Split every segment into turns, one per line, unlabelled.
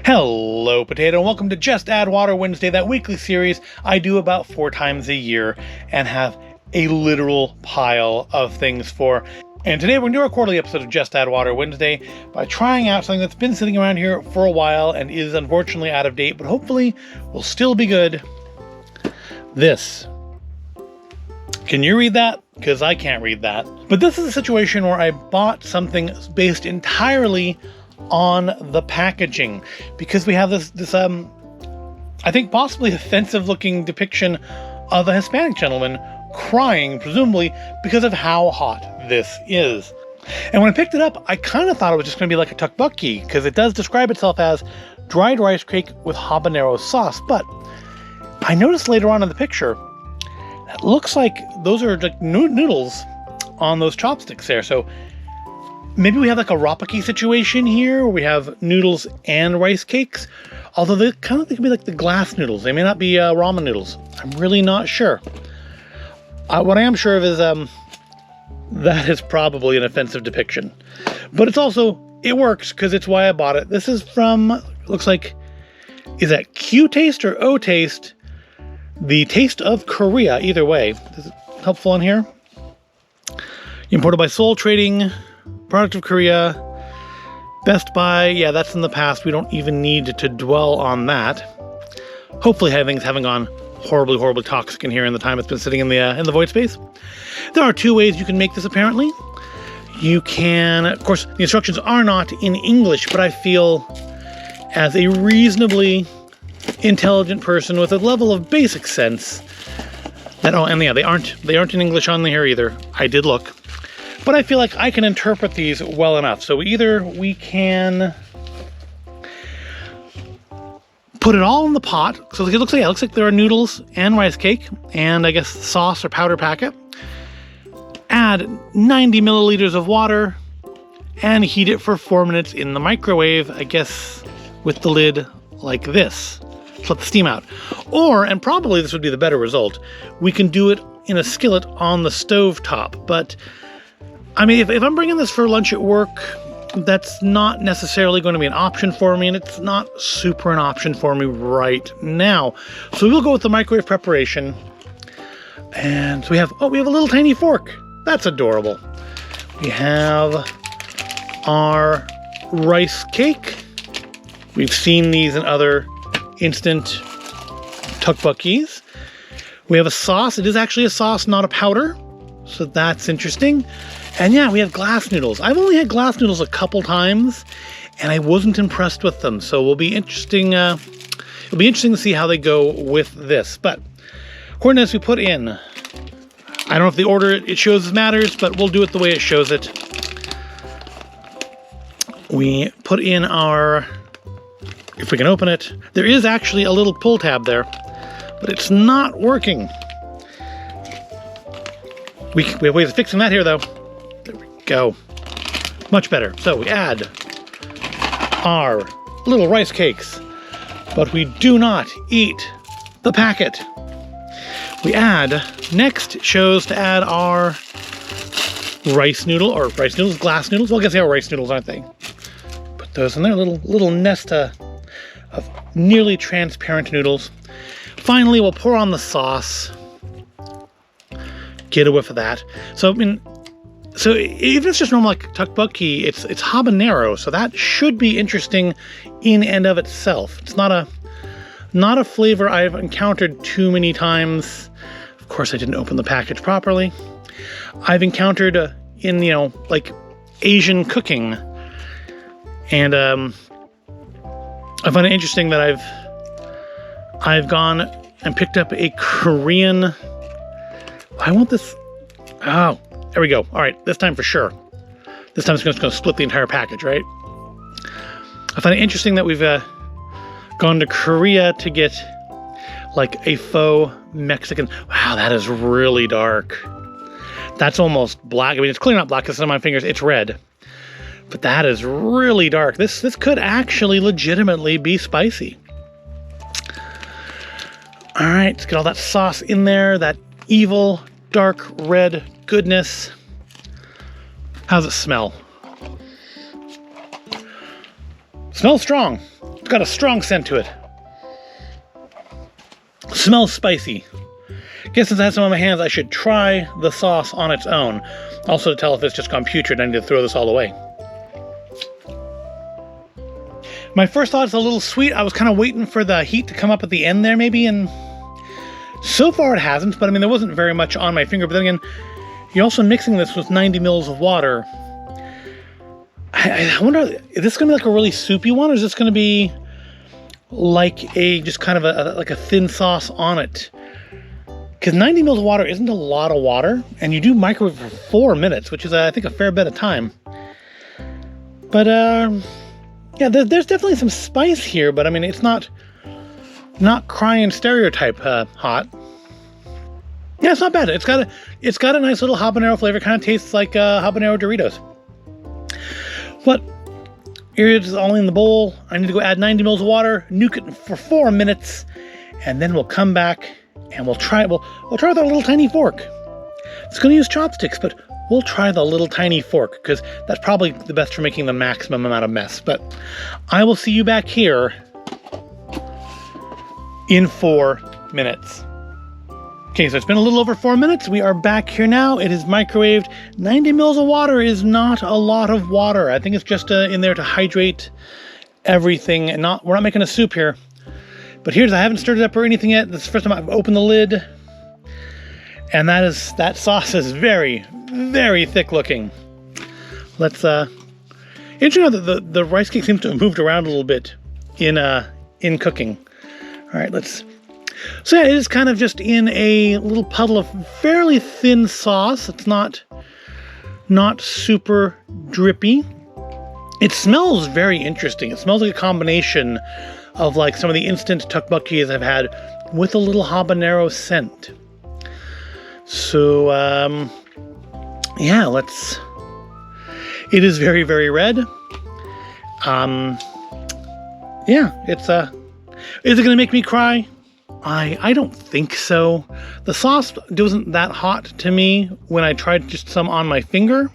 Hello, Potato, and welcome to Just Add Water Wednesday, that weekly series I do about 4 times a year and have a literal pile of things for. And today we're going to do our quarterly episode of Just Add Water Wednesday by trying out something that's been sitting around here for a while and is unfortunately out of date, but hopefully will still be good. This. Can you read that? Because I can't read that. But this is a situation where I bought something based entirely on the packaging, because we have this I think possibly offensive looking depiction of a Hispanic gentleman crying, presumably because of how hot this is. And when I picked it up, I kind of thought it was just going to be like a tteokbokki, because it does describe itself as dried rice cake with habanero sauce. But I noticed later on in the picture, it looks like those are like noodles on those chopsticks there. So maybe we have like a rapaki situation here where we have noodles and rice cakes, although they could be like the glass noodles. They may not be ramen noodles. I'm really not sure. What I am sure of is that is probably an offensive depiction. But it works because it's why I bought it. This is from, looks like, is that Q Taste or O Taste? The Taste of Korea, either way. Is it helpful on here? Imported by Seoul Trading. Product of Korea. Best Buy. Yeah, that's in the past. We don't even need to dwell on that. Hopefully things haven't gone horribly toxic in here in the time it's been sitting in the void space. There are 2 ways you can make this, apparently. You can, of course, the instructions are not in English, but I feel as a reasonably intelligent person with a level of basic sense that, they aren't in English on here either. I did look. But I feel like I can interpret these well enough. So either we can put it all in the pot. So it looks like there are noodles and rice cake and I guess sauce or powder packet. Add 90 milliliters of water and heat it for 4 minutes in the microwave, I guess with the lid like this. To let the steam out. Or, and probably this would be the better result, we can do it in a skillet on the stove top. But I mean, if I'm bringing this for lunch at work, that's not necessarily going to be an option for me, and it's not super an option for me right now. So we'll go with the microwave preparation. And so we have a little tiny fork. That's adorable. We have our rice cake. We've seen these in other instant tteokbokkis. We have a sauce. It is actually a sauce, not a powder. So that's interesting. And yeah, we have glass noodles. I've only had glass noodles a couple times, and I wasn't impressed with them. So it'll be interesting to see how they go with this. But according to this, we put in, I don't know if the order it shows matters, but we'll do it the way it shows it. We put in our, if we can open it, there is actually a little pull tab there, but it's not working. We have ways of fixing that here, though. There we go. Much better. So we add our little rice cakes, but we do not eat the packet. We add, next shows to add our glass noodles. Well, I guess they are rice noodles, aren't they? Put those in there, little nest of nearly transparent noodles. Finally, we'll pour on the sauce. Get a whiff of that. So, I mean, so even if it's just normal like tteokbokki, it's habanero, so that should be interesting in and of itself. It's not a flavor I've encountered too many times. Of course, I didn't open the package properly. I've encountered in like Asian cooking, and I find it interesting that I've gone and picked up a Korean. I want this. Oh, there we go. All right, this time for sure. This time it's just going to split the entire package, right? I find it interesting that we've gone to Korea to get like a faux Mexican. Wow, that is really dark. That's almost black. I mean, it's clearly not black because on my fingers it's red. But that is really dark. This could actually legitimately be spicy. All right, let's get all that sauce in there. That evil, dark red goodness. How's it smell? Smells strong. got a strong scent to it. Smells spicy. Guess since I have some on my hands, I should try the sauce on its own. Also to tell if it's just gone putrid, I need to throw this all away. My first thought is a little sweet. I was kind of waiting for the heat to come up at the end there maybe, and so far it hasn't, but I mean, there wasn't very much on my finger. But then again, you're also mixing this with 90 mils of water. I wonder, is this going to be like a really soupy one, or is this going to be like a just kind of like a thin sauce on it? Because 90 mils of water isn't a lot of water, and you do microwave for 4 minutes, which is, I think, a fair bit of time. But, yeah, there's definitely some spice here, but I mean, it's not crying stereotype hot. Yeah, it's not bad. It's got a nice little habanero flavor. Kind of tastes like habanero Doritos. But here it is all in the bowl. I need to go add 90 mils of water, nuke it for 4 minutes, and then we'll come back and we'll try it. We'll try with our little tiny fork. It's going to use chopsticks, but we'll try the little tiny fork because that's probably the best for making the maximum amount of mess. But I will see you back here in 4 minutes. Okay, so it's been a little over 4 minutes. We are back here now. It is microwaved. 90 mils of water is not a lot of water. I think it's just in there to hydrate everything. And we're not making a soup here. But here's, I haven't stirred it up or anything yet. This is the first time I've opened the lid. And that sauce is very, very thick looking. Let's, interesting that the rice cake seems to have moved around a little bit in cooking. All right, so yeah, it is kind of just in a little puddle of fairly thin sauce. It's not super drippy. It smells very interesting. It smells like a combination of like some of the instant tteokbokkis I've had with a little habanero scent. So, yeah, it is very, very red. Yeah, is it going to make me cry? I don't think so. The sauce wasn't that hot to me when I tried just some on my finger.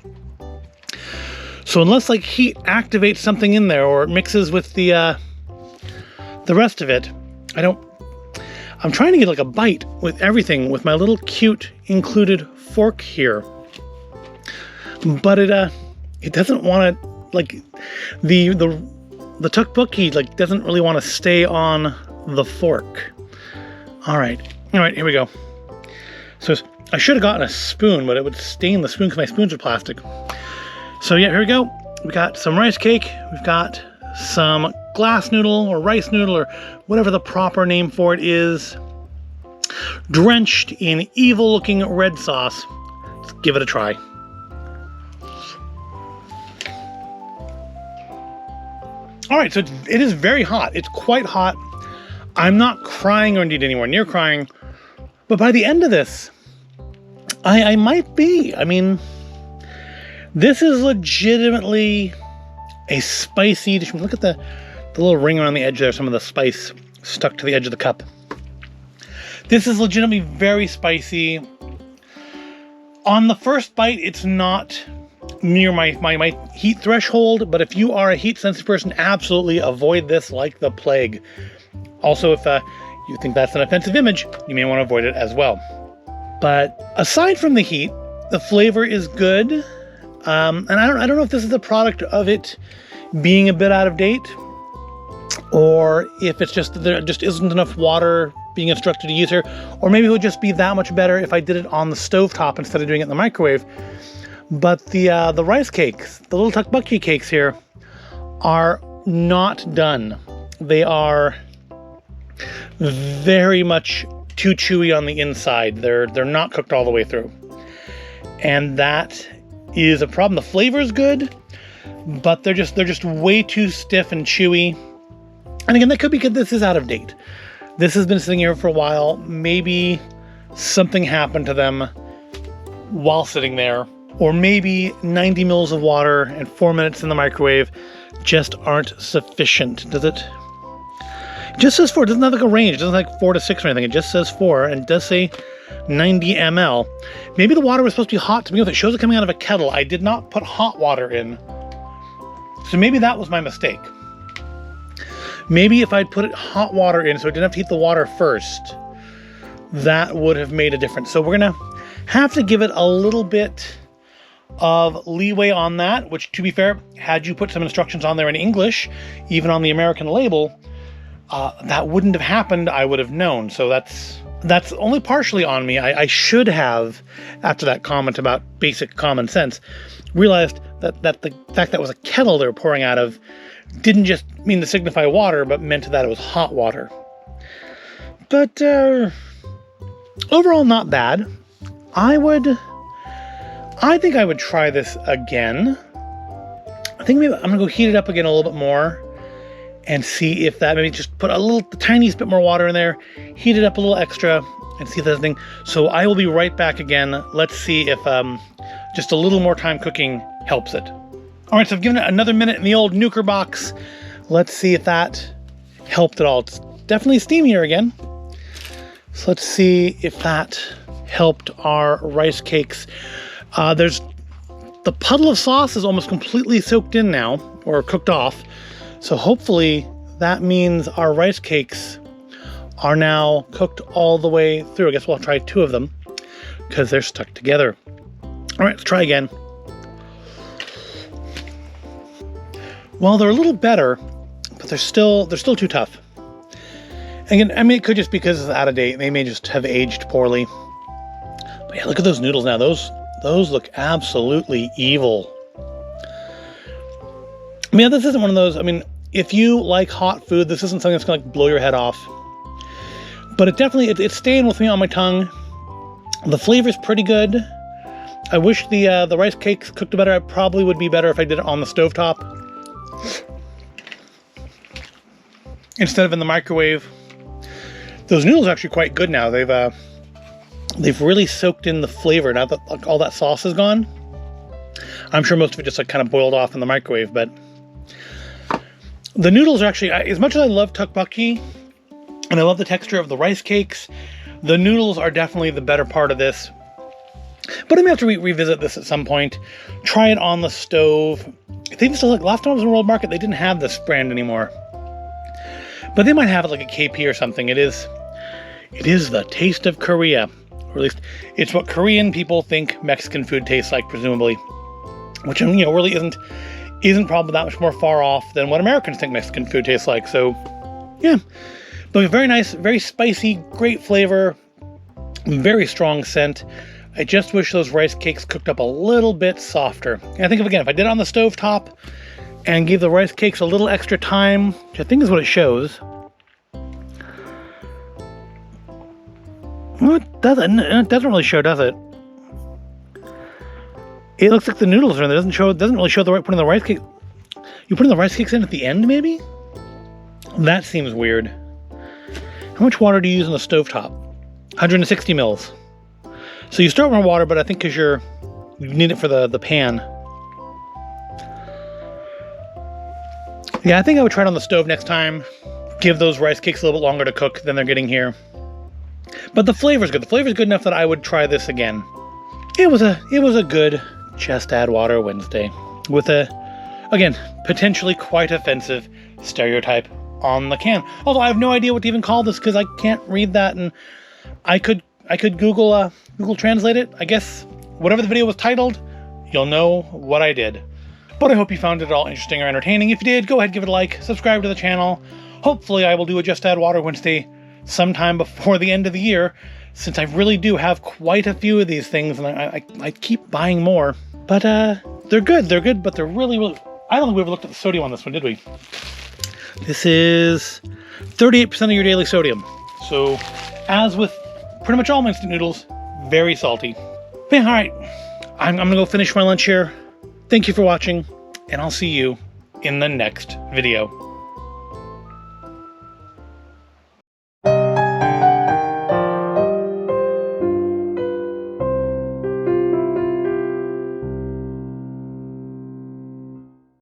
So unless like heat activates something in there or it mixes with the rest of it, I'm trying to get like a bite with everything with my little cute included fork here. But it doesn't want to, like, the tteokbokki like doesn't really want to stay on the fork. All right, here we go. So I should have gotten a spoon, but it would stain the spoon because my spoons are plastic. So yeah, here we go. We got some rice cake. We've got some glass noodle or rice noodle or whatever the proper name for it is, drenched in evil-looking red sauce. Let's give it a try. All right, so it is very hot. It's quite hot. I'm not crying or indeed anywhere near crying, but by the end of this, I might be. I mean, this is legitimately a spicy dish. Look at the little ring around the edge there, some of the spice stuck to the edge of the cup. This is legitimately very spicy. On the first bite, it's not near my heat threshold, but if you are a heat-sensitive person, absolutely avoid this like the plague. Also, if you think that's an offensive image, you may want to avoid it as well. But aside from the heat, the flavor is good. And I don't know if this is the product of it being a bit out of date, or if it's just there just isn't enough water being instructed to use here, or maybe it would just be that much better if I did it on the stovetop instead of doing it in the microwave. But the rice cakes, the little tteokbokki cakes here, are not done. They are very much too chewy on the inside. They're not cooked all the way through, and that is a problem. The flavor is good, but they're just way too stiff and chewy. And again, that could be because this is out of date. This has been sitting here for a while. Maybe something happened to them while sitting there, or maybe 90 mils of water and 4 minutes in the microwave just aren't sufficient. Does it? It just says 4. It doesn't have like a range. It doesn't have like 4 to 6 or anything. It just says 4, and it does say 90 ml. Maybe the water was supposed to be hot to begin with. It shows it coming out of a kettle. I did not put hot water in, so maybe that was my mistake. Maybe if I'd put hot water in so I didn't have to heat the water first, that would have made a difference. So we're gonna have to give it a little bit of leeway on that, which, to be fair, had you put some instructions on there in English, even on the American label, that wouldn't have happened. I would have known. So that's only partially on me. I should have, after that comment about basic common sense, realized that the fact that it was a kettle they were pouring out of didn't just mean to signify water, but meant that it was hot water. But overall, not bad. I think I would try this again. I think maybe I'm gonna go heat it up again a little bit more and see if that, maybe just put the tiniest bit more water in there, heat it up a little extra, and see if that's thing. So I will be right back again. Let's see if just a little more time cooking helps it. All right, so I've given it another minute in the old nuker box. Let's see if that helped at all. It's definitely steamier again. So let's see if that helped our rice cakes. There's the puddle of sauce is almost completely soaked in now, or cooked off. So hopefully that means our rice cakes are now cooked all the way through. I guess we'll try 2 of them because they're stuck together. All right, let's try again. Well, they're a little better, but they're still too tough. Again, I mean, it could just because it's out of date. They may just have aged poorly. But yeah, look at those noodles now. Those look absolutely evil. I mean, this isn't one of those, I mean, if you like hot food, this isn't something that's gonna blow your head off. But it's staying with me on my tongue. The flavor's pretty good. I wish the rice cakes cooked better. It probably would be better if I did it on the stovetop instead of in the microwave. Those noodles are actually quite good now. They've really soaked in the flavor now that all that sauce is gone. I'm sure most of it just kind of boiled off in the microwave, but the noodles are actually, as much as I love tteokbokki and I love the texture of the rice cakes, the noodles are definitely the better part of this. But I may have to revisit this at some point. Try it on the stove. I think still, like, last time I was in World Market, they didn't have this brand anymore. But they might have it like a KP or something. It is the taste of Korea. Or at least it's what Korean people think Mexican food tastes like, presumably. Which, really isn't probably that much more far off than what Americans think Mexican food tastes like. So, yeah. But very nice, very spicy, great flavor, very strong scent. I just wish those rice cakes cooked up a little bit softer. And I think, if I did it on the stovetop and gave the rice cakes a little extra time, which I think is what it shows. Well, it doesn't really show, does it? It looks like the noodles are in there. It doesn't really show putting the rice cake. You putting the rice cakes in at the end, maybe? That seems weird. How much water do you use on the stovetop? 160 mils. So you start with water, but I think because you need it for the pan. Yeah, I think I would try it on the stove next time. Give those rice cakes a little bit longer to cook than they're getting here. But the flavor's good. The flavor's good enough that I would try this again. It was a good Just Add Water Wednesday with again, potentially quite offensive stereotype on the can. Although I have no idea what to even call this because I can't read that, and I could Google Translate it. I guess whatever the video was titled, you'll know what I did. But I hope you found it all interesting or entertaining. If you did, go ahead, give it a like, subscribe to the channel. Hopefully I will do a Just Add Water Wednesday sometime before the end of the year, since I really do have quite a few of these things, and I keep buying more. But they're good, but they're really, really... I don't think we ever looked at the sodium on this one, did we? This is 38% of your daily sodium. So, as with pretty much all my instant noodles, very salty. But yeah, alright. I'm gonna go finish my lunch here. Thank you for watching, and I'll see you in the next video.